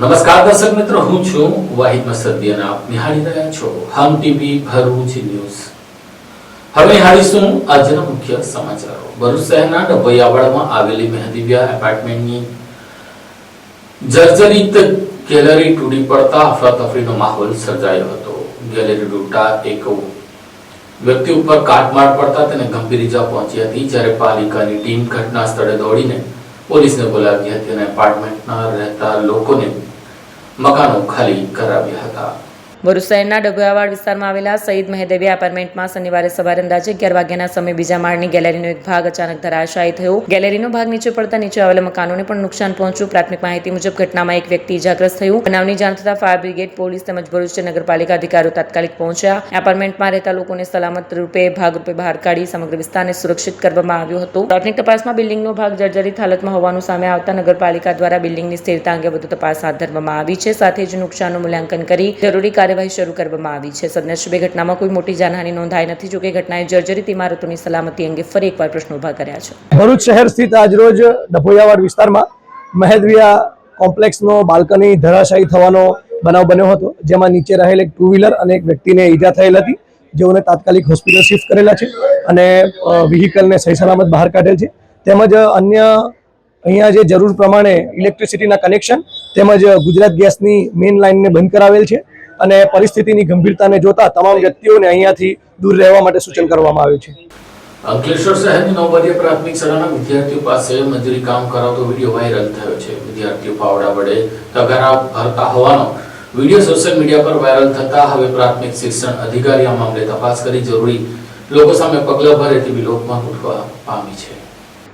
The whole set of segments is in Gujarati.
નમસ્કાર દર્શક મિત્રો, હું છું વાહિદ મસદી અને આપ નિહાળી રહ્યા છો હમ ટીવી ભરૂચ ન્યૂઝ. હવે નિહાળીશું આજના મુખ્ય સમાચારો. ભરૂચ શહેરના ડભોયાવાડમાં આવેલી મહેદીવિયા એપાર્ટમેન્ટની જર્જરિત ગેલેરી તૂટી પડતા અફરાતફરીનો માહોલ સર્જાયો હતો. ગેલેરી તૂટતા એક વ્યક્તિ ઉપર કાટમાળ પડતા તેને ગંભીર ઈજા પહોંચી હતી, જ્યારે પાલિકાની ટીમ ઘટના સ્થળે દોડીને પોલીસને બોલાવી હતી અને એપાર્ટમેન્ટના રહેતા લોકોને મકાનો ખાલી કરાવ્યા હતા. ભરૂચ શહેરના ડભોયાવાડ વિસ્તારમાં આવેલા સઈદ મહેદવિયા એપાર્ટમેન્ટમાં શનિવારે સવારે અંદાજે 11 વાગ્યાના સમયે બીજા માળની ગેલેરીનો એક ભાગ અચાનક ધરાશાયી થયો. ગેલેરીનો ભાગ નીચે પડતા નીચે આવેલા મકાનોને પણ નુકસાન પહોંચ્યું. પ્રાથમિક માહિતી મુજબ ઘટનામાં એક વ્યક્તિ ઇજાગ્રસ્ત થયું. બનાવની જાણ થતાં ફાયર બ્રિગેડ, પોલીસ તેમજ ભરૂચ નગરપાલિકા અધિકારીઓ તાત્કાલિક પહોંચ્યા. એપાર્ટમેન્ટમાં રહેતા લોકોને સલામત રૂપે ભાગરૂપે બહાર કાઢી સમગ્ર વિસ્તારને સુરક્ષિત કરવામાં આવ્યો હતો. પ્રાથમિક તપાસમાં બિલ્ડિંગનો ભાગ જર્જરિત હાલતમાં હોવાનું સામે આવતા નગરપાલિકા દ્વારા બિલ્ડિંગની સ્થિરતા અંગે વધુ તપાસ હાથ ધરવામાં આવી છે. સાથે જ નુકસાનનું મૂલ્યાંકન કરી જરૂરી કાર્યવાહી શરૂ કરવામાં આવી છે. સદનસીબે ઘટનામાં કોઈ મોટી જાનહાનિ નોંધાઈ નથી. જોકે ઘટનાએ જર્જરિત ઇમારતોની સલામતી અંગે ફરી એકવાર પ્રશ્નો ઉભા કર્યા છે. ભરૂચ શહેર સ્થિત આજરોજ ડભોયાવાડ વિસ્તારમાં મહેદવિયા કોમ્પ્લેક્સનો બાલ્કની ધરાશાયી થવાનો બનાવ બન્યો હતો, જેમાં નીચે રહેલ એક 2 વ્હીલર અને એક વ્યક્તિને ઈજા થયેલ હતી, જેઓને તાત્કાલિક હોસ્પિટલ શિફ્ટ કરેલા છે અને વ્હીકલને સહી સલામત બહાર કાઢેલ છે. તેમજ અન્ય અહીંયા જે જરૂર પ્રમાણે ઇલેક્ટ્રિસિટીના કનેક્શન તેમજ ગુજરાત ગેસની મેઇન લાઇનને બંધ કરાવેલ છે અને પરિસ્થિતિની ગંભીરતાને જોતા તમામ વ્યક્તિઓને અહીંયાથી દૂર રહેવા માટે સૂચન કરવામાં આવ્યું છે. અંકલેશ્વર શહેરની નવબરીય પ્રાથમિક શાળાના વિદ્યાર્થીઓ પાસે મજૂરી કામ કરાવતો વિડીયો વાયરલ થયો છે. વિદ્યાર્થીઓ પાવડા વડે તગારા ભરતા હોવાનો વિડીયો સોશિયલ મીડિયા પર વાયરલ થતા હવે પ્રાથમિક શિક્ષણ અધિકારી આ મામલે તપાસ કરી જરૂરી લોકો સામે પગલાં ભરે તેવી લોકમાંગ ઉઠવા પામી છે.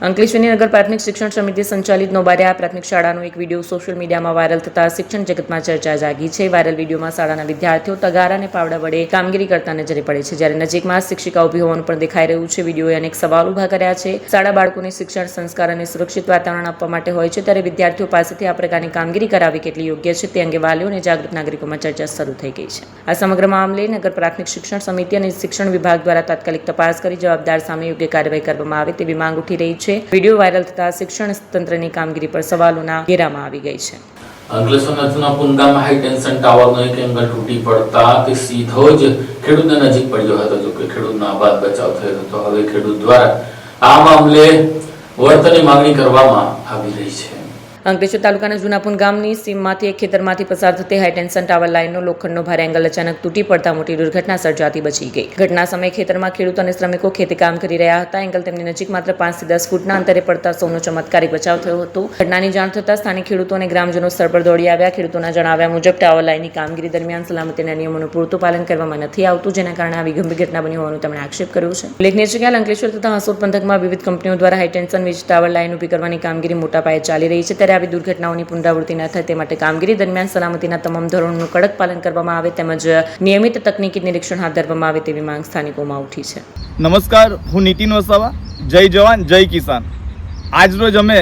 અંકલેશ્વરની નગર પ્રાથમિક શિક્ષણ સમિતિ સંચાલિત નોબારિયા પ્રાથમિક શાળાનો એક વિડીયો સોશિયલ મીડિયામાં વાયરલ થતા શિક્ષણ જગતમાં ચર્ચા જાગી છે. વાયરલ વિડીયોમાં શાળાના વિદ્યાર્થીઓ તગારા અને પાવડા વડે કામગીરી કરતા નજરે પડે છે, જ્યારે નજીકમાં શિક્ષિકા ઊભી હોવાનું પણ દેખાઈ રહ્યું છે. વિડીયોએ અનેક સવાલ ઉભા કર્યા છે. શાળા બાળકોને શિક્ષણ, સંસ્કાર અને સુરક્ષિત વાતાવરણ આપવા માટે હોય છે, ત્યારે વિદ્યાર્થીઓ પાસેથી આ પ્રકારની કામગીરી કરાવવી કેટલી યોગ્ય છે તે અંગે વાલીઓ અને જાગૃત નાગરિકોમાં ચર્ચા શરૂ થઈ ગઈ છે. આ સમગ્ર મામલે નગર પ્રાથમિક શિક્ષણ સમિતિ અને શિક્ષણ વિભાગ દ્વારા તાત્કાલિક તપાસ કરી જવાબદાર સામે યોગ્ય કાર્યવાહી કરવામાં આવે તેવી માંગ ઉઠી રહી છે. વિડીયો વાયરલ થતા શિક્ષણ તંત્રની કામગીરી પર સવાલોના ઘેરામાં આવી ગઈ છે. અંકલેશ્વરના જૂના પુંદામાં હાઈ ટેન્શન ટાવરનો એક એંગલ તૂટી પડતા તે સીધો જ ખેડૂતને નજીક પડ્યો હતો. જો કે ખેડૂતનો આબાદ બચાવ થયો હતો. હવે ખેડૂત દ્વારા આ મામલે વળતરની માંગણી કરવામાં આવી રહી છે. અંકલેશ્વર તાલુકાના જૂનાપુન ગામની સીમમાંથી એક ખેતરમાંથી પસાર થતી હાઈ ટેન્શન ટાવર લાઇનનો લોખંડનો ભારે એંગલ અચાનક તૂટી પડતા મોટી દુર્ઘટના સર્જાતી બચી ગઈ. ઘટના સમયે ખેતરમાં ખેડૂત અને શ્રમિકો ખેતી કામ કરી રહ્યા હતા. એંગલ તેમની નજીક માત્ર 5 થી 10 ફૂટના અંતરે પડતા સૌનો ચમત્કારિક બચાવ થયો હતો. ઘટનાની જાણ થતાં સ્થાનિક ખેડૂતો અને ગ્રામજનો સ્થળ પર દોડી આવ્યા. ખેડૂતોના જણાવ્યા મુજબ ટાવર લાઇનની કામગીરી દરમિયાન સલામતીના નિયમોનું પૂરતું પાલન કરવામાં નથી આવતું, જેના કારણે આવી ગંભીર ઘટના બની હોવાનું તેમણે આક્ષેપ કર્યો છે. ઉલ્લેખનીય છે કે અંકલેશ્વર તથા હસોદ પંથકમાં વિવિધ કંપનીઓ દ્વારા હાઈ ટેન્શન વીજ ટાવર લાઇન ઊભી કરવાની કામગીરી મોટા પાયે ચાલી રહી છે, ત્યારે આવી દુર્ઘટનાઓની પુનરાવૃત્તિ ન થાય તે માટે કામગીરી દરમિયાન સલામતીના તમામ ધોરણોનું કડક પાલન કરવામાં આવે તેમજ નિયમિત તકનીકી નિરીક્ષણ હાથ ધરવામાં આવે તેવી માંગ સ્થાનિકોમાં ઉઠી છે. નમસ્કાર, હું નીતિન વસાવા. જય જવાન જય કિસાન. આજરોજ અમે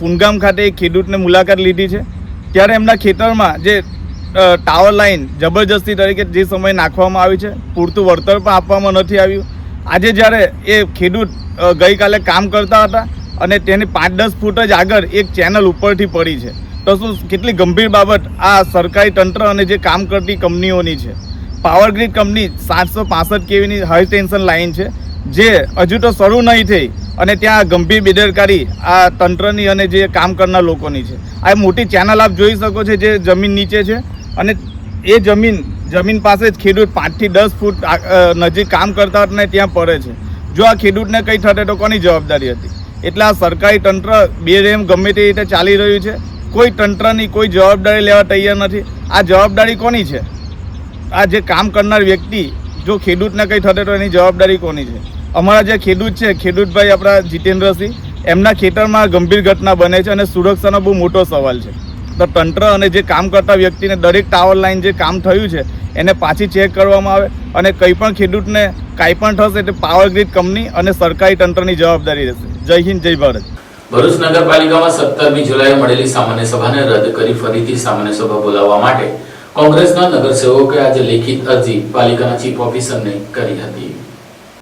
પુનગામ ખાતે એક ખેડૂતને મુલાકાત લીધી છે, ત્યારે એમના ખેતરમાં જે ટાવર લાઇન જબરજસ્તી તરીકે જે સમયે નાખવામાં આવી છે, પૂરતું વળતર પણ આપવામાં નથી આવ્યું. આજે જ્યારે એ ખેડૂત ગઈકાલે કામ કરતા હતા અને તેની 5-10 ફૂટ જ આગળ એક ચેનલ ઉપરથી પડી છે, તો શું કેટલી ગંભીર બાબત આ સરકારી તંત્ર અને જે કામ કરતી કંપનીઓની છે. પાવર ગ્રીડ કંપની 765 kVની હાઈ ટેન્શન લાઇન છે, જે હજુ તો શરૂ નહીં થઈ અને ત્યાં ગંભીર બેદરકારી આ તંત્રની અને જે કામ કરનાર લોકોની છે. આ મોટી ચેનલ આપ જોઈ શકો છો જે જમીન નીચે છે, અને એ જમીન પાસે જ ખેડૂત 5 થી 10 ફૂટ નજીક કામ કરતા હતા ને ત્યાં પડે છે. જો આ ખેડૂતને કંઈ થશે તો કોની જવાબદારી હતી? એટલે આ સરકારી તંત્ર બેરેમ ગમે તે રીતે ચાલી રહ્યું છે. કોઈ તંત્રની કોઈ જવાબદારી લેવા તૈયાર નથી. આ જવાબદારી કોની છે? આ જે કામ કરનાર વ્યક્તિ, જો ખેડૂતને કંઈ થશે તો એની જવાબદારી કોની છે? અમારા જે ખેડૂત છે, ખેડૂતભાઈ આપણા જીતેન્દ્રસિંહ, એમના ખેતરમાં ગંભીર ઘટના બને છે અને સુરક્ષાનો બહુ મોટો સવાલ છે. તો તંત્ર અને જે કામ કરતા વ્યક્તિને દરેક ટાવર લાઇન જે કામ થયું છે એને પાછી ચેક કરવામાં આવે અને કંઈ પણ ખેડૂતને કાંઈ પણ થશે તો પાવર ગ્રીડ કંપની અને સરકારી તંત્રની જવાબદારી રહેશે. જય હિન્દ, જય ભારત. ભરૂચ નગરપાલિકામાં 17મી જુલાઈએ મળેલી સામાન્ય સભાને રદ કરી ફરીથી સામાન્ય સભા બોલાવવા માટે કોંગ્રેસના નગરસેવકોએ આજે લેખિત અરજી પાલિકાના ચીફ ઓફિસરને કરી હતી.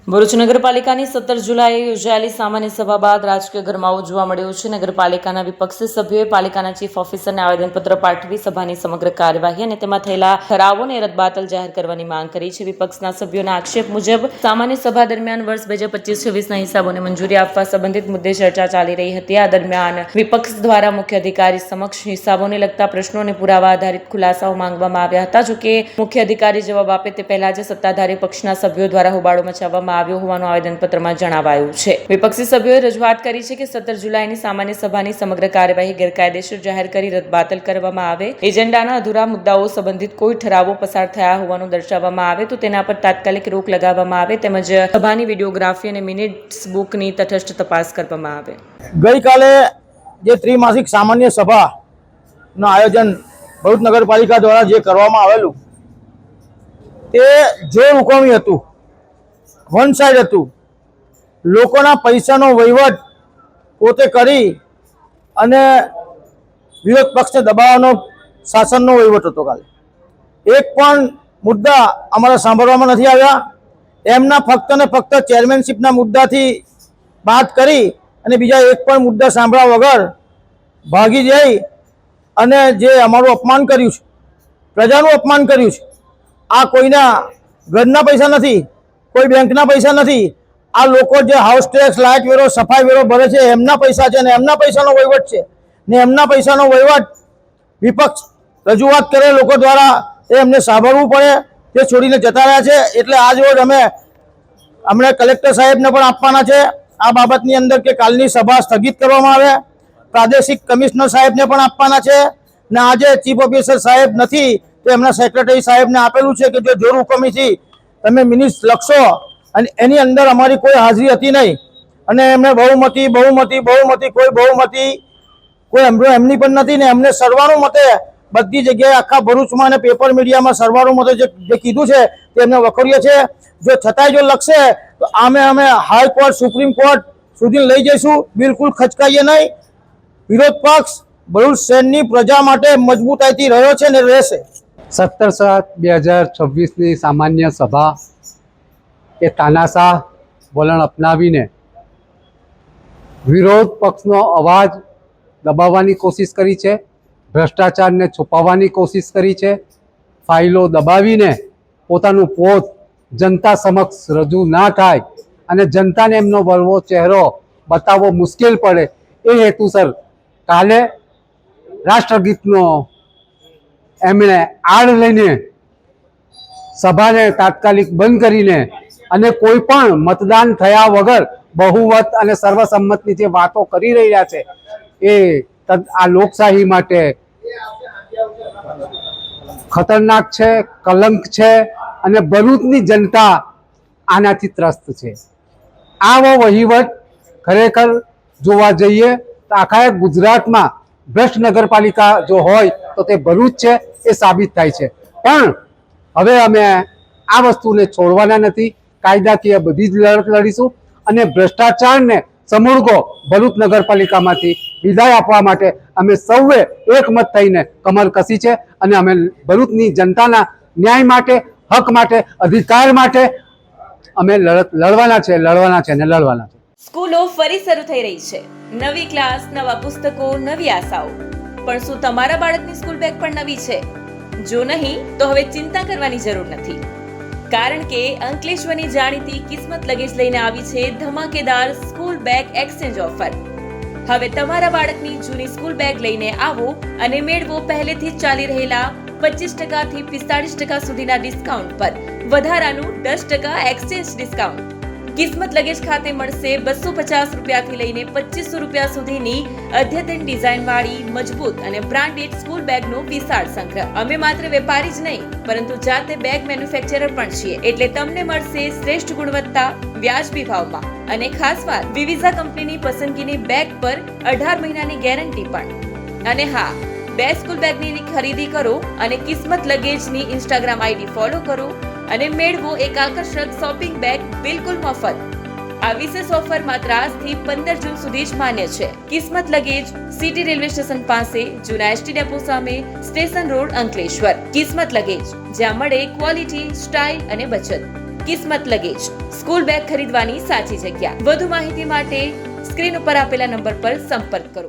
ભરૂચ નગરપાલિકાની 17 જુલાઈએ યોજાયેલી સામાન્ય સભા બાદ રાજકીય ગરમાવો જોવા મળ્યો છે. નગરપાલિકાના વિપક્ષી સભ્યોએ પાલિકાના ચીફ ઓફિસરને આવેદનપત્ર પાઠવી સભાની સમગ્ર કાર્યવાહી અને તેમાં થયેલા ઠરાવોને રદબાતલ જાહેર કરવાની માંગ કરી છે. વિપક્ષના સભ્યોના આક્ષેપ મુજબ સામાન્ય સભા દરમિયાન વર્ષ 2025-26ના હિસાબોને મંજૂરી આપવા સંબંધિત મુદ્દે ચર્ચા ચાલી રહી હતી. આ દરમિયાન વિપક્ષ દ્વારા મુખ્ય અધિકારી સમક્ષ હિસાબોને લગતા પ્રશ્નો અને પુરાવા આધારિત ખુલાસાઓ માંગવામાં આવ્યા હતા. જોકે મુખ્ય અધિકારી જવાબ આપે તે પહેલા જ સત્તાધારી પક્ષના સભ્યો દ્વારા હોબાળો મચાવવામાં આવ્યો હોવાનું આવેદનપત્રમાં જણાવાયું છે. વિપક્ષી સભ્યોએ રજૂઆત કરી છે કે 17 જુલાઈની સામાન્ય સભાની સમગ્ર કાર્યવાહી ગેરકાયદેસર જાહેર કરી રદબાતલ કરવામાં આવે. એજન્ડાના અધૂરા મુદ્દાઓ સંબંધિત કોઈ ઠરાવો પસાર થયા હોવાનું દર્શાવવામાં આવે તો તેના પર તાત્કાલિક રોક લગાવવામાં આવે તેમજ સભાની વિડીયોગ્રાફી અને મિનિટ્સ બુકની તટસ્થ તપાસ કરવામાં આવે. ગઈકાલે જે ત્રિમાસિક સામાન્ય સભાનું આયોજન ભરૂચ નગરપાલિકા દ્વારા જે કરવામાં આવેલું તે જે હુકમી હતું, વન સાઇડ હતું. લોકોના પૈસાનો વહીવટ પોતે કરી અને વિરોધ પક્ષને દબાવવાનો શાસનનો વહીવટ હતો. કાલે એક પણ મુદ્દા અમારા સાંભળવામાં નથી આવ્યા. એમના ફક્ત ને ફક્ત ચેરમેનશીપના મુદ્દાથી વાત કરી અને બીજા એક પણ મુદ્દા સાંભળ્યા વગર ભાગી જઈ અને જે અમારું અપમાન કર્યું છે, પ્રજાનું અપમાન કર્યું છે. આ કોઈના ઘરના પૈસા નથી, કોઈ બેંકના પૈસા નથી. આ લોકો જે હાઉસ ટેક્સ, લાઇટ વેરો, સફાઈ વેરો ભરે છે એમના પૈસા છે અને એમના પૈસાનો વહીવટ છે ને એમના પૈસાનો વહીવટ વિપક્ષ રજૂઆત કરે લોકો દ્વારા એ એમને સાંભળવું પડે તે છોડીને જતા રહ્યા છે. એટલે આજ રોજ અમે કલેક્ટર સાહેબને પણ આપવાના છે આ બાબતની અંદર કે કાલની સભા સ્થગિત કરવામાં આવે. પ્રાદેશિક કમિશનર સાહેબને પણ આપવાના છે ને આજે ચીફ ઓફિસર સાહેબ નથી તો એમના સેક્રેટરી સાહેબને આપેલું છે કે જો જોર હુકમીથી તમે મિનિટ્સ લખશો અને એની અંદર અમારી કોઈ હાજરી હતી નહીં અને એમને બહુમતી કોઈ એમની પણ નથી ને એમને સર્વાનુમતે બધી જગ્યાએ આખા ભરૂચમાં અને પેપર મીડિયામાં સર્વાનુમતે જે કીધું છે તે એમને વખોડીએ છે. જો છતાંય જો લખશે તો અમે હાઈકોર્ટ, સુપ્રીમ કોર્ટ સુધી લઈ જઈશું. બિલકુલ ખચકાઈએ નહીં. વિરોધ પક્ષ ભરૂચ શહેરની પ્રજા માટે મજબૂતાઈથી રહ્યો છે ને રહેશે. 17/7/2026ની સામાન્ય સભા એ તાનાશાહ વલણ અપનાવીને વિરોધ પક્ષનો અવાજ દબાવવાની કોશિશ કરી છે, ભ્રષ્ટાચારને છુપાવવાની કોશિશ કરી છે, ફાઇલો દબાવીને પોતાનું પોત જનતા સમક્ષ રજૂ ના થાય અને જનતાને એમનો વળવો ચહેરો બતાવવો મુશ્કેલ પડે એ હેતુસર કાલે રાષ્ટ્રગીતનો એમણે આડ લઈને સભાને તાત્કાલિક બંધ કરીને અને કોઈ પણ મતદાન થયા વગર બહુમત અને સર્વસંમતની જે વાતો કરી રહ્યા છે એ આ લોકશાહી માટે ખતરનાક છે, કલંક છે અને ભરૂચની જનતા આનાથી ત્રસ્ત છે. આવો વહીવટ ખરેખર જોવા જઈએ તો આખા ગુજરાતમાં ભ્રષ્ટ નગરપાલિકા જો હોય તો તે ભરૂચ છે એ સાબિત થાય છે. પણ હવે અમે આ વસ્તુને છોડવાના નથી. કાયદાકીય બધી જ લડત લડીશું અને ભ્રષ્ટાચારને સમૂળગો ભરૂચ નગરપાલિકામાંથી વિદાય આપવા માટે અમે સૌએ એકમત થઈને કમર કસી છે અને અમે ભરૂચની જનતાના ન્યાય માટે, હક માટે, અધિકાર માટે અમે લડવાના છે. સ્કૂલો ફરી શરૂ થઈ રહી છે. નવી ક્લાસ, નવા પુસ્તકો, નવી આશાઓ. પણ શું તમારા બાળકની સ્કૂલ બેગ પણ નવી છે? જો નહીં તો હવે ચિંતા કરવાની જરૂર નથી, કારણ કે અંકલેશ્વરની જાણીતી કિસ્મત લગેજ લઈને આવી છે ધમાકેદાર સ્કૂલ બેગ એક્સચેન્જ ઓફર. હવે તમારા બાળકની જૂની સ્કૂલ બેગ લઈને આવો અને મેળવો પહેલેથી જ ચાલી રહેલા 25% થી 45% સુધીના ડિસ્કાઉન્ટ પર વધારાનું 10% એક્સચેન્જ ડિસ્કાઉન્ટ. કિસ્મત લગેજ ખાતે મળશે 250 રૂપિયાથી લઈને 2500 રૂપિયા સુધીની અદ્યતન ડિઝાઇનવાળી મજબૂત અને બ્રાન્ડેડ સ્કૂલ બેગનો વિશાળ સંગ્રહ. અમે માત્ર વેપારી જ નહીં પરંતુ જાતે બેગ મેન્યુફેક્ચરર પણ છીએ, એટલે તમને મળશે શ્રેષ્ઠ ગુણવત્તા, વ્યાજબી ભાવમાં અને ખાસ વાત, વિવિઝા કંપનીની પસંદગીની બેગ પર 18 મહિનાની ગેરંટી પણ. અને હા, 2 સ્કૂલ બેગની ખરીદી કરો અને કિસ્મત લગેજની ઇન્સ્ટાગ્રામ આઈડી ફોલો કરો અને મેળવો એક આકર્ષક શોપિંગ બેગ બિલકુલ મફત. આ વિશેષ ઓફર માત્ર આજથી 15 જૂન સુધી જ માન્ય છે. કિસ્મત લગેજ, સિટી રેલવે સ્ટેશન પાસે, જૂના એસટી ડેપો સામે, સ્ટેશન રોડ, અંકલેશ્વર. કિસ્મત લગેજ, જ્યાં મળે ક્વોલિટી, સ્ટાઇલ અને બચત. કિસ્મત લગેજ સ્કૂલ બેગ ખરીદવાની સાચી જગ્યા. વધુ માહિતી માટે સ્ક્રીન ઉપર આપેલા નંબર પર સંપર્ક કરો.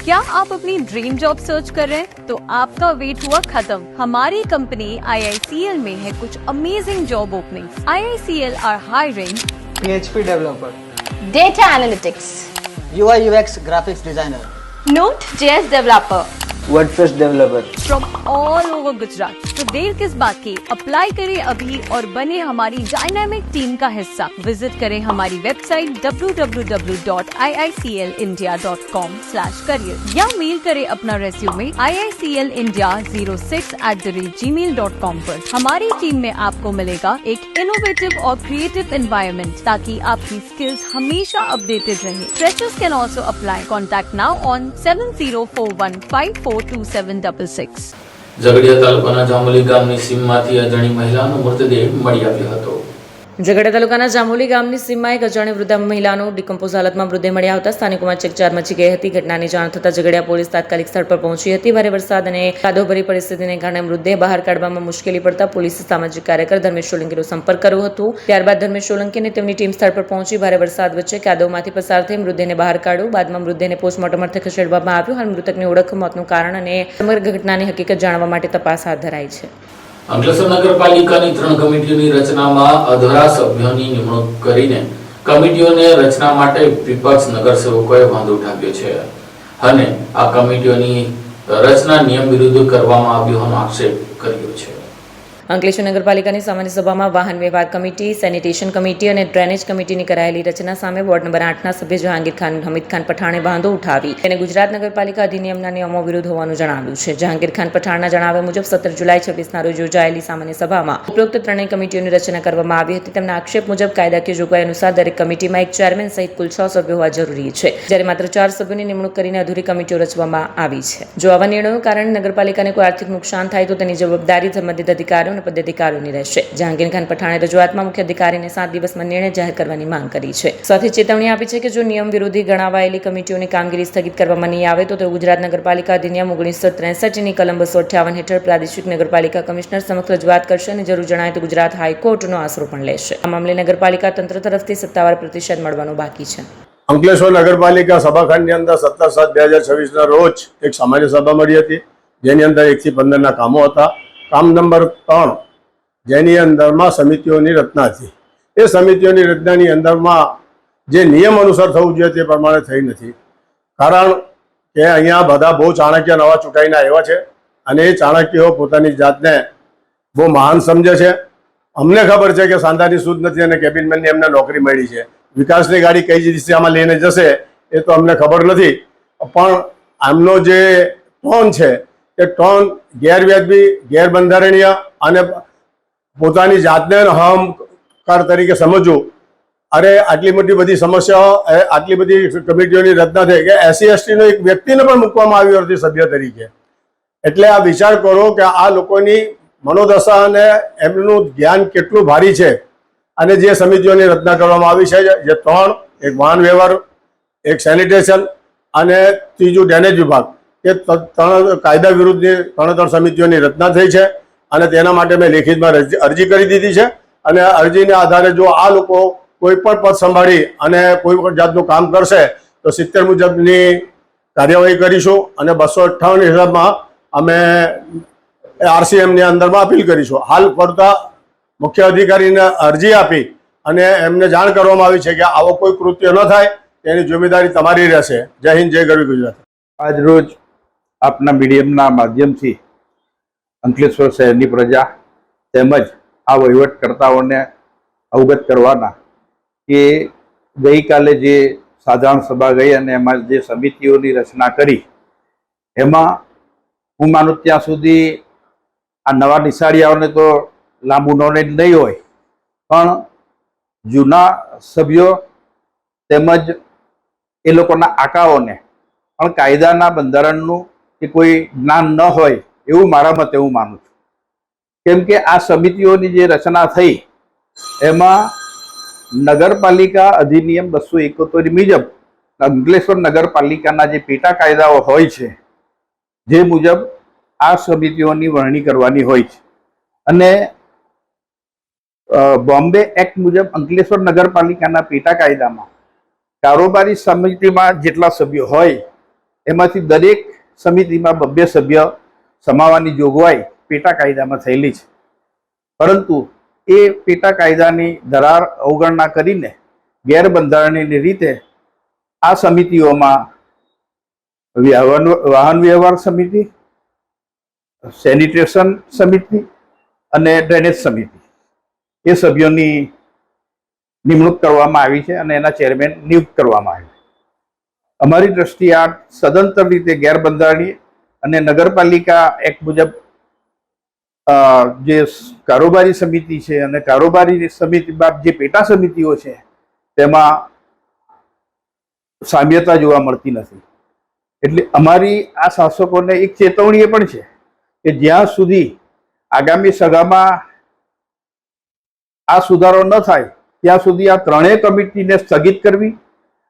क्या आप अपनी ड्रीम जॉब सर्च कर रहे हैं? तो आपका वेट हुआ खत्म. हमारी कंपनी IICL में है कुछ amazing job openings. IICL are hiring PHP developer, data analytics, UI UX graphics designer, Node.js developer WordPress developer. From all over Gujarat. तो देर किस बात की, अप्लाई करें अभी और बने हमारी डायनामिक टीम का हिस्सा. विजिट करें हमारी वेबसाइट www.iiclindia.com/career या मेल करें अपना रेज्यूमे iiclindia06@gmail.com पर. हमारी टीम में आपको मिलेगा एक इनोवेटिव और क्रिएटिव एनवायरनमेंट ताकि आपकी स्किल्स हमेशा अपडेटेड रहे. Freshers can also apply. Contact now on 7041542766. Jhagadia તાલુકાના જાંબુલી ગામની સીમમાંથી અજાણી મહિલાનો મૃતદેહ મળી આવ્યો હતો. ઝઘડિયા તાલુકાના જાંબુલી ગામની સીમમાં એક અજાણી વૃદ્ધા મહિલાનો ડિકમ્પોઝ હાલતમાં મૃતદેહ મળ્યા આવતા સ્થાનિકોમાં ચકચાર મચી ગઈ હતી. ઘટનાની જાણ થતાં ઝઘડિયા પોલીસ તાત્કાલિક સ્થળ પર પહોંચી હતી. ભારે વરસાદ અને કાદવભરી પરિસ્થિતિને કારણે મૃતદેહ બહાર કાઢવામાં મુશ્કેલી પડતા પોલીસે સામાજિક કાર્યકર ધર્મેશ સોલંકીનો સંપર્ક કર્યો હતો. ત્યારબાદ ધર્મેશ સોલંકી અને તેમની ટીમ સ્થળ પર પહોંચી ભારે વરસાદ વચ્ચે કાદવમાંથી પસાર થઈ મૃતદેહને બહાર કાઢ્યો. બાદમાં મૃતદેહને પોસ્ટમોર્ટમ અર્થે ખસેડવામાં આવ્યો. હાલ મૃતકની ઓળખ, મોતનું કારણ અને સમગ્ર ઘટનાની હકીકત જાણવા માટે તપાસ હાથ ધરાઈ છે. અંકલેશ્વર નગરપાલિકાની 3 કમિટીઓની રચનામાં અધૂરા સભ્યોની નિમણૂક કરીને કમિટીઓને રચના માટે વિપક્ષ નગરસેવકોએ વાંધો ઉઠાવ્યો છે અને આ કમિટીઓની રચના નિયમ વિરુદ્ધ કરવામાં આવ્યો હોવાનો આક્ષેપ કર્યો છે. અંકલેશ્વર નગરપાલિકાની સામાન્ય સભામાં વાહન વ્યવહાર કમિટી, સેનિટેશન કમિટી અને ડ્રેનેજ કમિટીની કરાયેલી રચના સામે વોર્ડ નંબર 8ના સભ્ય જહાંગીર ખાન હમીદ ખાન પઠાણે વાંધો ઉઠાવી તેને ગુજરાત નગરપાલિકા અધિનિયમના નિયમો વિરુદ્ધ હોવાનું જણાવ્યું છે. જહાંગીર ખાન પઠાણના જણાવ્યા મુજબ 17 જુલાઈ 26ના રોજ યોજાયેલી સામાન્ય સભામાં ઉપરોક્ત ત્રણેય કમિટીઓની રચના કરવામાં આવી હતી. તેમના આક્ષેપ મુજબ કાયદાકીય જોગવાઈ અનુસાર દરેક કમિટીમાં એક ચેરમેન સહિત કુલ 6 સભ્યો હોવા જરૂરી છે, જ્યારે માત્ર 4 સભ્યોની નિમણૂક કરીને અધૂરી કમિટીઓ રચવામાં આવી છે. જો આવા નિર્ણયો કારણે નગરપાલિકાને કોઈ આર્થિક નુકસાન થાય તો તેની જવાબદારી સંબંધિત અધિકારીઓ અને પદાધિકારીઓની રહેશે. જહાંગીર ખાન પઠાણે રજૂઆતમાં મુખ્ય અધિકારીને 7 દિવસમાં નિર્ણય જાહેર કરવાની માંગ કરી છે. સાથે ચેતવણી આપી છે કે જો નિયમ વિરોધી ગણાવાયેલી કમિટીઓની કામગીરી સ્થગિત કરવામાં નહીં આવે તો તેઓ ગુજરાત નગરપાલિકા અધિનિયમ 1963ની કલમ 258 હેઠળ પ્રાદેશિક નગરપાલિકા કમિશનર સમક્ષ રજૂઆત કરશે અને જરૂર જણાય તો ગુજરાત હાઈકોર્ટનો આશરો પણ લેશે. આ મામલે નગરપાલિકા તંત્ર તરફથી સત્તાવાર પ્રતિસાદ મળવાનો બાકી છે. અંકલેશ્વર નગરપાલિકા સભાખંડની અંદર 17/7/2026ના રોજ એક સામાન્ય સભા મળી હતી, જેની અંદર 1 થી 15ના કામો હતા. કામ નંબર 3 જેની અંદરમાં સમિતિઓની રચના હતી. એ સમિતિઓની રચનાની અંદરમાં જે નિયમ અનુસાર થવું જોઈએ તે પ્રમાણે થઈ નથી. કારણ કે અહીંયા બધા બહુ ચાણક્ય નવા ચૂંટાઈને આવ્યા છે અને એ ચાણક્યો પોતાની જાતને બહુ મહાન સમજે છે. અમને ખબર છે કે સાંધાની સૂઝ નથી અને કેબિનમેનની એમને નોકરી મળી છે. વિકાસની ગાડી કઈ દિશામાં લઈને જશે એ તો અમને ખબર નથી, પણ આમનો જે ટોન છે એ ટોન ગેરવ્યાજબી, ગેરબંધારણીય અને પોતાની જાતને અહંકાર તરીકે સમજવું અરે આટલી મોટી બધી સમસ્યાઓ, આટલી બધી કમિટીઓની રચના થઈ કે SC/ST નો એક વ્યક્તિને પણ મૂકવામાં આવ્યો નથી સભ્ય તરીકે. એટલે આ વિચાર કરો કે આ લોકોની મનોદશા અને એમનું જ્ઞાન કેટલું ભારી છે. અને જે સમિતિઓની રચના કરવામાં આવી છે, જે 3, એક વાહન વ્યવહાર, એક સેનિટેશન અને ત્રીજું ડ્રેનેજ વિભાગ, એ 3 કાયદા વિરુદ્ધની 3 સમિતિઓની રચના થઈ છે. અને તેના માટે મેં લેખિતમાં અરજી કરી દીધી છે. અને અરજીના આધારે જો આ લોકો કોઈ પણ પદ સંભાળી અને કોઈ પણ જાતનું કામ કરશે તો 70 મુજબની કાર્યવાહી કરીશું. અને 258 હિસાબમાં અમે RCM ની અંદરમાં અપીલ કરીશું. હાલ પડતા મુખ્ય અધિકારીને અરજી આપી અને એમને જાણ કરવામાં આવી છે કે આવો કોઈ કૃત્ય ન થાય, તેની જવાબદારી તમારી રહેશે. જય હિન્દ, જય ગરવી ગુજરાત. આજ રોજ આપના મીડિયમના માધ્યમથી અંકલેશ્વર શહેરની પ્રજા તેમજ આ વહીવટકર્તાઓને અવગત કરવાના કે ગઈકાલે જે સાધારણ સભા ગઈ અને એમાં જે સમિતિઓની રચના કરી, એમાં હું માનું ત્યાં સુધી આ નવા નિશાળીયાઓને તો લાંબુ નોલેજ નહીં હોય, પણ જૂના સભ્યો તેમજ એ લોકોના આકાઓને પણ કાયદાના બંધારણનું કે કોઈ જ્ઞાન ન હોય એવું મારા મતે હું માનું છું. કેમ કે આ સમિતિઓની જે રચના થઈ એમાં નગરપાલિકા અધિનિયમ 271 મુજબ અંકલેશ્વર નગરપાલિકાના જે પેટા કાયદાઓ હોય છે, જે મુજબ આ સમિતિઓની વરણી કરવાની હોય છે. અને બોમ્બે એક્ટ મુજબ અંકલેશ્વર નગરપાલિકાના પેટા કાયદામાં કારોબારી સમિતિમાં જેટલા સભ્યો હોય એમાંથી દરેક સમિતિમાં 2 સભ્ય સમાવવાની જોગવાઈ પેટા કાયદામાં થયેલી છે. પરંતુ એ પેટા કાયદાની ધરાર અવગણના કરીને ગેરબંધારણીય રીતે આ સમિતિઓમાં વાહન વ્યવહાર સમિતિ, સેનિટેશન સમિતિ અને ડ્રેનેજ સમિતિ એ સભ્યોની નિમણૂક કરવામાં આવી છે અને એના ચેરમેન નિયુક્ત કરવામાં આવ્યા. અમારી દ્રષ્ટિએ આ સદંતર રીતે ગેરબંધારણીય અને નગરપાલિકા એક્ટ મુજબ જે કારોબારી સમિતિ છે અને કારોબારી સમિતિ બાદ જે પેટા સમિતિઓ છે તેમાં સામ્યતા જોવા મળતી નથી. એટલે અમારી આ શાસકોને એક ચેતવણી એ પણ છે કે જ્યાં સુધી આગામી સભામાં આ સુધારો ન થાય ત્યાં સુધી આ 3 કમિટીને સ્થગિત કરવી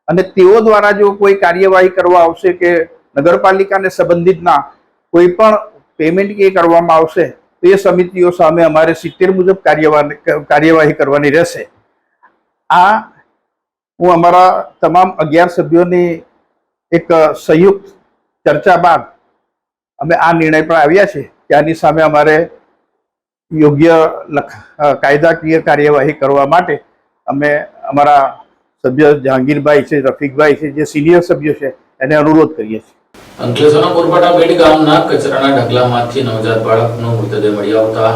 અને તેઓ દ્વારા જો કોઈ કાર્યવાહી કરવા આવશે કે નગરપાલિકાને સંબંધિતના કોઈ પણ પેમેન્ટ કે કરવામાં આવશે તો એ સમિતિઓ સામે અમારે 70 મુજબ કાર્યવાહી કરવાની રહેશે. આ હું અમારા તમામ 11 સભ્યોની એક સંયુક્ત ચર્ચા બાદ અમે આ નિર્ણય પર આવ્યા છે કે આની સામે અમારે યોગ્ય કાયદાકીય કાર્યવાહી કરવા માટે અમે અમારા સભ્ય જહાંગીરભાઈ છે, રફીકભાઈ છે, જે સિનિયર સભ્યો છે, એને અનુરોધ કરીએ છીએ. અંકલેશ્વરના બોરપાટા બેડી ગામના કચરાના ઢગલામાંથી નવજાત બાળકનો મૃતદેહ મળી આવતા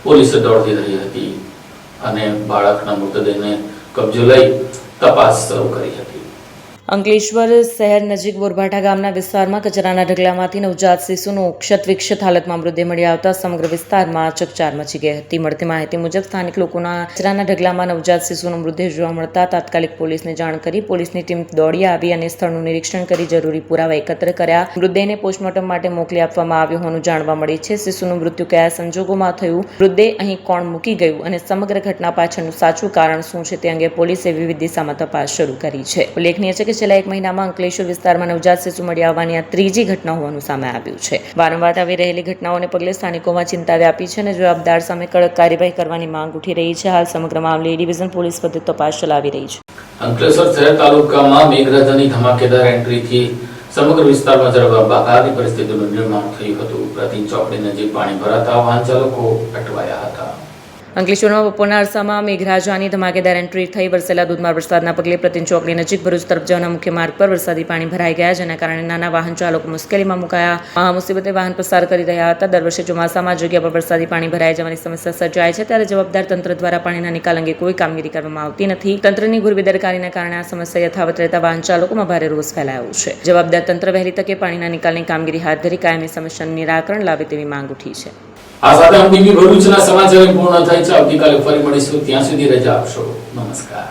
પોલીસ દોડતી રહી હતી અને બાળકના મૃતદેહને કબજો લઈ તપાસ શરૂ કરી હતી. અંકલેશ્વર શહેર નજીક બોરભાઠા ગામના વિસ્તારમાં કચરાના ઢગલામાંથી નવજાત શિશુનું ક્ષત વિક્ષત હાલતમાં મૃતદેહ મળી આવતા સમગ્ર વિસ્તારમાં ચકચાર મચી ગઈ હતી. મળતી માહિતી મુજબ સ્થાનિક લોકોના કચરાના ઢગલામાં નવજાત શિશુનો મૃતદેહ જોવા મળતા તાત્કાલિક પોલીસને જાણ કરી પોલીસની ટીમ દોડી આવી અને સ્થળનું નિરીક્ષણ કરી જરૂરી પુરાવા એકત્ર કર્યા. મૃતદેહને પોસ્ટમોર્ટમ માટે મોકલી આપવામાં આવ્યો હોવાનું જાણવા મળે છે. શિશુનું મૃત્યુ કયા સંજોગોમાં થયું, મૃતદેહ અહીં કોણ મૂકી ગયું અને સમગ્ર ઘટના પાછળનું સાચું કારણ શું છે તે અંગે પોલીસે વિવિધ દિશામાં તપાસ શરૂ કરી છે. ઉલ્લેખનીય છે કે છેલ્લા 1 મહિનામાં અંકલેશ્વર વિસ્તારમાં નવજાત શિશુ મળી આવવાની આ 3જી ઘટના હોવાનું સામે આવ્યું છે. વારંવાર આવી રહેલી ઘટનાઓને પગલે સ્થાનિકોમાં ચિંતા વ્યાપી છે અને જવાબદાર સામે કડક કાર્યવાહી કરવાની માંગ ઉઠી રહી છે. હાલ સમગ્ર મામલે એ ડિવિઝન પોલીસ વધુ તપાસ ચલાવી રહી છે. અંકલેશ્વર શહેર તાલુકામાં મેઘરાજાની ધમાકેદાર એન્ટ્રીથી સમગ્ર વિસ્તારમાં જળબંબાકારની પરિસ્થિતિનું નિર્માણ થયું હતું. પ્રતિન ચોકડી નજીક પાણી ભરાતા વાહન ચાલકો અટવાયા હતા. અંકલેશ્વરમાં બપોરના અરસામાં મેઘરાજાની ધમાકેદાર એન્ટ્રી થઈ. વરસેલા ધોધમાર વરસાદના પગલે પ્રતિન ચોકડી નજીક ભરૂચ તરફ જવાના મુખ્ય માર્ગ પર વરસાદી પાણી ભરાઈ ગયા, જેના કારણે નાના વાહન ચાલકો મુશ્કેલીમાં મુકાયા. મહામુસીબતે વાહન પસાર કરી રહ્યા હતા. દર વર્ષે ચોમાસામાં જગ્યા પર વરસાદી પાણી ભરાઈ જવાની સમસ્યા સર્જાય છે, ત્યારે જવાબદાર તંત્ર દ્વારા પાણીના નિકાલ અંગે કોઈ કામગીરી કરવામાં આવતી નથી. તંત્રની ગુરબેદરકારીના કારણે આ સમસ્યા યથાવત રહેતા વાહન ચાલકોમાં ભારે રોષ ફેલાયો છે. જવાબદાર તંત્ર વહેલી તકે પાણીના નિકાલની કામગીરી હાથ ધરી કાયમી સમસ્યાનું નિરાકરણ લાવે તેવી માંગ ઉઠી છે. આ સાથે ભરૂચના સમાચાર પૂર્ણ થાય છે. આવતીકાલે ફરી મળીશું. ત્યાં સુધી રજા આપશો. નમસ્કાર.